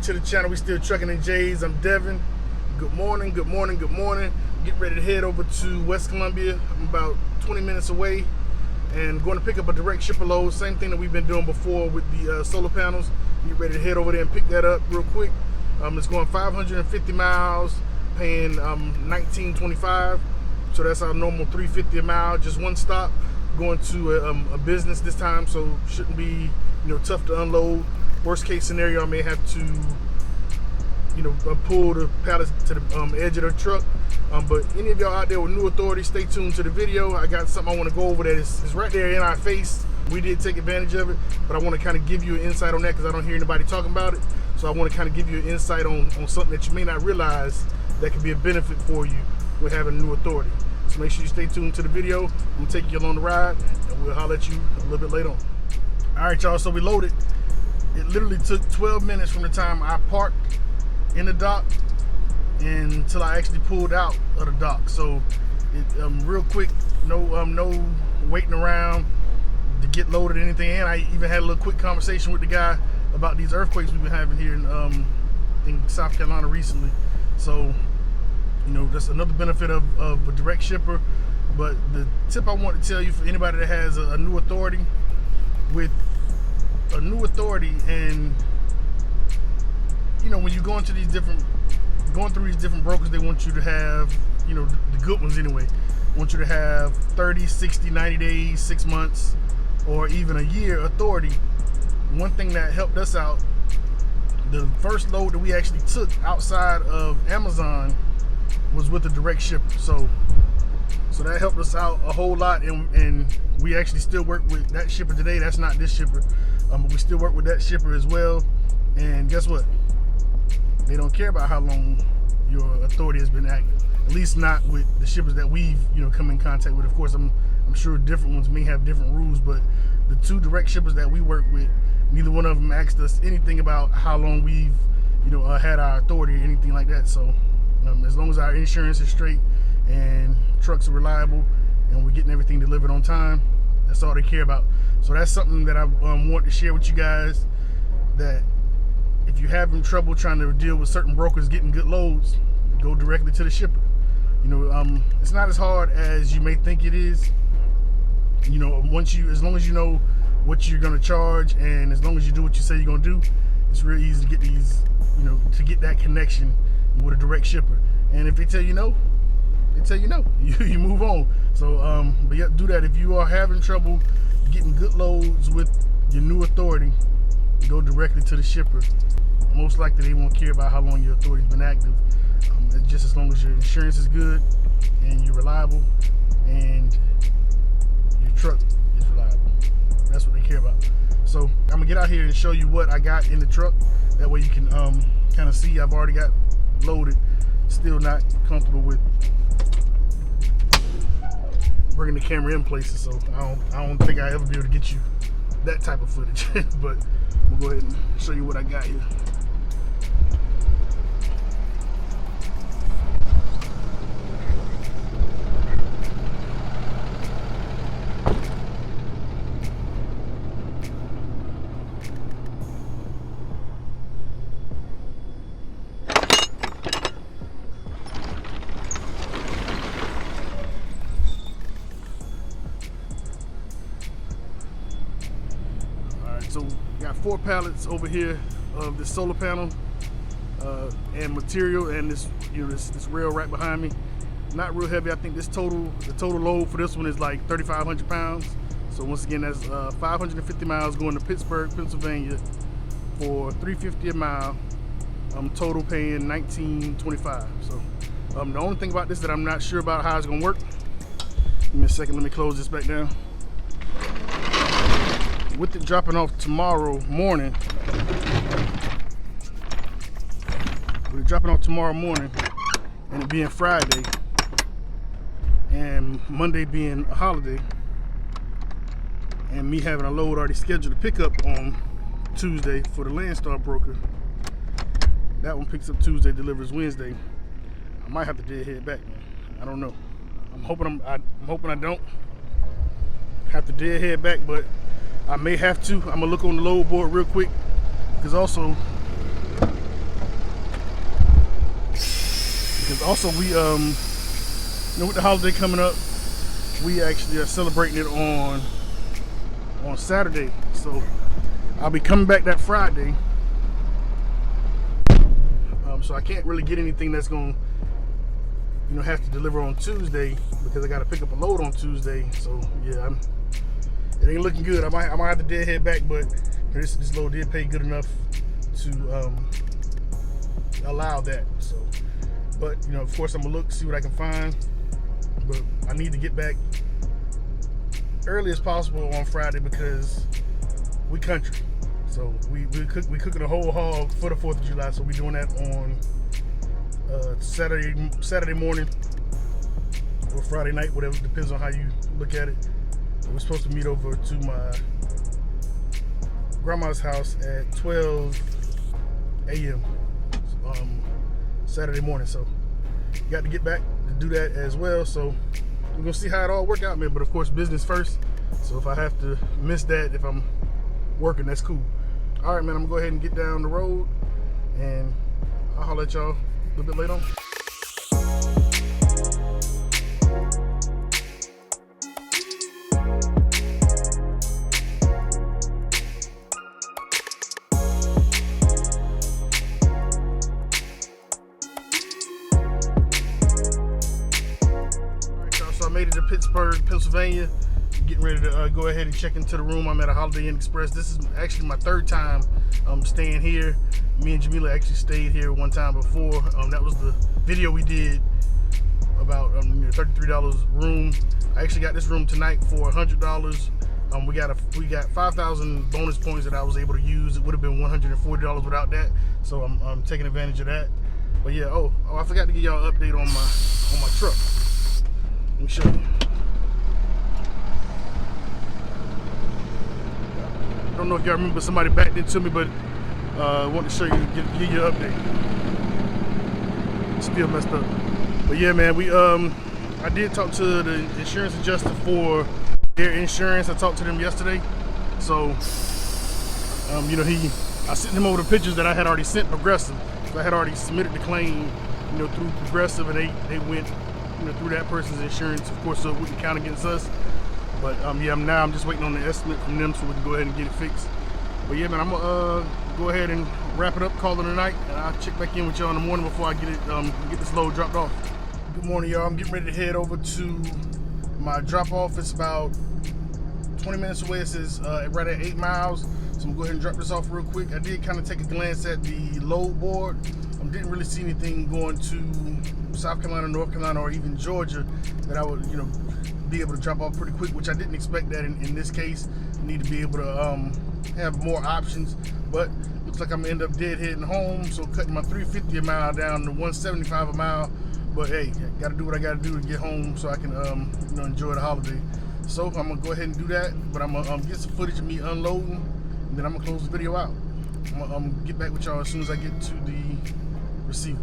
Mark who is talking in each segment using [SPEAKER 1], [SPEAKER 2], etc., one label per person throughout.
[SPEAKER 1] back to the channel. We still trucking in J's. I'm Devin. Good morning, good morning, good morning. Getting ready to head over to West Columbia. I'm about 20 minutes away and going to pick up a direct shipper load. Same thing that we've been doing before with the solar panels. Get ready to head over there and pick that up real quick. It's going 550 miles, paying $19.25. So that's our normal $3.50 a mile, just one stop. Going to a business this time, so shouldn't be tough to unload. Worst case scenario, I may have to pull the pallets to the edge of the truck. But any of y'all out there with new authority, stay tuned to the video. I got something I want to go over that is right there in our face. We did take advantage of it, but I want to kind of give you an insight on that because I don't hear anybody talking about it. So I want to kind of give you an insight on something that you may not realize that could be a benefit for you with having new authority. So make sure you stay tuned to the video. I'm gonna take you along the ride and we'll holler at you a little bit later on. All right, y'all, so we loaded. It literally took 12 minutes from the time I parked in the dock until I actually pulled out of the dock. So it real quick, no waiting around to get loaded or anything. And I even had a little quick conversation with the guy about these earthquakes we've been having here in South Carolina recently. So that's another benefit of a direct shipper. But the tip I want to tell you for anybody that has a new authority, with a new authority, and when you go into going through these different brokers, they want you to have, the good ones anyway, want you to have 30, 60, 90 days, 6 months, or even a year authority. One thing that helped us out, the first load that we actually took outside of Amazon was with a direct shipper. So that helped us out a whole lot, and we actually still work with that shipper today. That's not this shipper, but we still work with that shipper as well. And guess what? They don't care about how long your authority has been active. At least not with the shippers that we've come in contact with. Of course, I'm sure different ones may have different rules, but the two direct shippers that we work with, neither one of them asked us anything about how long we've had our authority or anything like that. So as long as our insurance is straight and trucks are reliable and we're getting everything delivered on time, that's all they care about. So that's something that I want to share with you guys, that if you're having trouble trying to deal with certain brokers getting good loads, go directly to the shipper. It's not as hard as you may think it is. As long as you know what you're gonna charge, and as long as you do what you say you're gonna do, it's real easy to get these, to get that connection with a direct shipper. And if they tell you no, they tell you no. You move on. So, but yeah, do that. If you are having trouble getting good loads with your new authority, go directly to the shipper. Most likely they won't care about how long your authority's been active. Just as long as your insurance is good and you're reliable and your truck is reliable. That's what they care about. So I'm gonna get out here and show you what I got in the truck. That way you can kind of see I've already got loaded. Still not comfortable with bringing the camera in places, so I don't think I'll ever be able to get you that type of footage. But we'll go ahead and show you what I got here. So got 4 pallets over here of this solar panel and material, and this this rail right behind me. Not real heavy. I think the total load for this one is like 3,500 pounds. So once again, that's 550 miles going to Pittsburgh, Pennsylvania for $3.50 a mile. Total paying $19.25. So the only thing about this that I'm not sure about how it's gonna work. Give me a second. Let me close this back down. With it dropping off tomorrow morning, and it being Friday and Monday being a holiday, and me having a load already scheduled to pick up on Tuesday for the Landstar broker, that one picks up Tuesday, delivers Wednesday. I might have to deadhead back, man. I don't know. I'm hoping I don't have to deadhead back, but I may have to. I'm gonna look on the load board real quick, because also Because also we, with the holiday coming up, we actually are celebrating it on Saturday. So I'll be coming back that Friday. So I can't really get anything that's going to, have to deliver on Tuesday because I got to pick up a load on Tuesday. So yeah, it ain't looking good. I might have to deadhead back, but this load did pay good enough to allow that. So, but of course I'm gonna look, see what I can find. But I need to get back early as possible on Friday because we country. So we cooking a whole hog for the 4th of July. So we doing that on Saturday morning or Friday night, whatever, depends on how you look at it. We're supposed to meet over to my grandma's house at 12 a.m. Saturday morning. So got to get back to do that as well. So we're gonna see how it all work out, man. But of course, business first. So if I have to miss that, if I'm working, that's cool. All right, man, I'm gonna go ahead and get down the road, and I'll holler at y'all a little bit later on. All right, y'all, so I made it to Pittsburgh, Pennsylvania. Getting ready to go ahead and check into the room. I'm at a Holiday Inn Express. This is actually my 3rd time staying here. Me and Jamila actually stayed here one time before. That was the video we did about $33 room. I actually got this room tonight for $100. We got 5,000 bonus points that I was able to use. It would have been $140 without that. So I'm taking advantage of that. But yeah, oh I forgot to give y'all an update on my truck. Let me show you. I don't know if y'all remember, somebody backed into me, but I want to show you, give you an update. Still messed up. But yeah, man, I did talk to the insurance adjuster for their insurance. I talked to them yesterday. So, I sent him over the pictures that I had already sent Progressive. So I had already submitted the claim, through Progressive, and they went, through that person's insurance. Of course, so it wouldn't count against us. But yeah, I'm just waiting on the estimate from them so we can go ahead and get it fixed. But yeah, man, I'm gonna go ahead and wrap it up, call it a night, and I'll check back in with y'all in the morning before I get this load dropped off. Good morning, y'all. I'm getting ready to head over to my drop off. It's about 20 minutes away. It says right at 8 miles. So I'm gonna go ahead and drop this off real quick. I did kind of take a glance at the load board. Didn't really see anything going to South Carolina, North Carolina, or even Georgia that I would, be able to drop off pretty quick, which I didn't expect that in this case. I need to be able to have more options, but looks like I'm gonna end up deadheading home, so cutting my $3.50 a mile down to $1.75 a mile. But hey, gotta do what I gotta do to get home so I can enjoy the holiday. So I'm gonna go ahead and do that, but I'm gonna get some footage of me unloading, and then I'm gonna close the video out. I'm gonna get back with y'all as soon as I get to the receiver.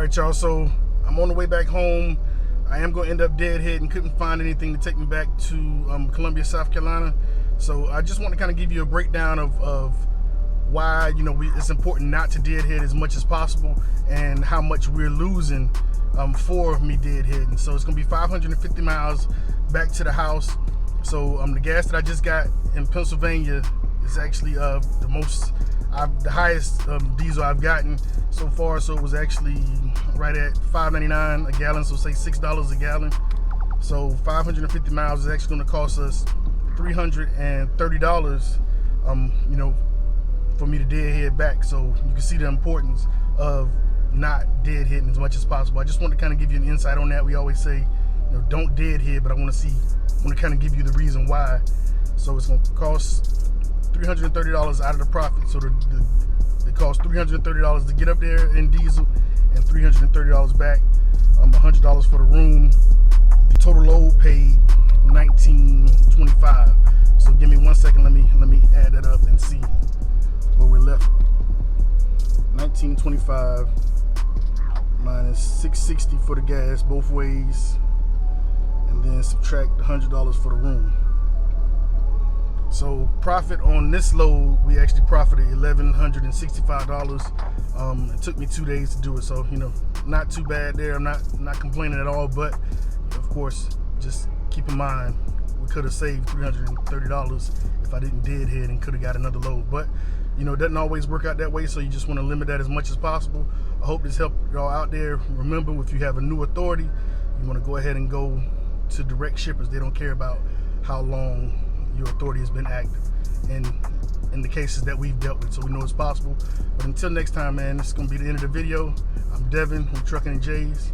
[SPEAKER 1] right, y'all, so I'm on the way back home. I am going to end up deadhead and couldn't find anything to take me back to Columbia, South Carolina. So I just want to kind of give you a breakdown of why, you know, it's important not to deadhead as much as possible and how much we're losing for me deadheading. So it's going to be 550 miles back to the house. So the gas that I just got in Pennsylvania is actually the highest diesel I've gotten so far. So it was actually right at $5.99 a gallon, so say $6 a gallon. So 550 miles is actually going to cost us $330, you know, for me to deadhead back. So you can see the importance of not deadheading as much as possible. I just want to kind of give you an insight on that. We always say, you know, don't deadhead, but I want to kind of give you the reason why. So it's going to cost $330 out of the profit. So it costs $330 to get up there in diesel and $330 back. $100 for the room. The total load paid $19.25. So give me 1 second. Let me add that up and see where we're left. $19.25 minus $6.60 for the gas both ways, and then subtract $100 for the room. So profit on this load, we actually profited $1,165. It took me 2 days to do it, so you know, not too bad there. I'm not complaining at all, but of course, just keep in mind we could have saved $330 if I didn't deadhead and could have got another load. But you know, it doesn't always work out that way, so you just want to limit that as much as possible. I hope this helped y'all out there. Remember, if you have a new authority, you want to go ahead and go to direct shippers. They don't care about how long your authority has been active in the cases that we've dealt with, so we know it's possible. But until next time, man, this is going to be the end of the video. I'm Devin from Trucking and Jays.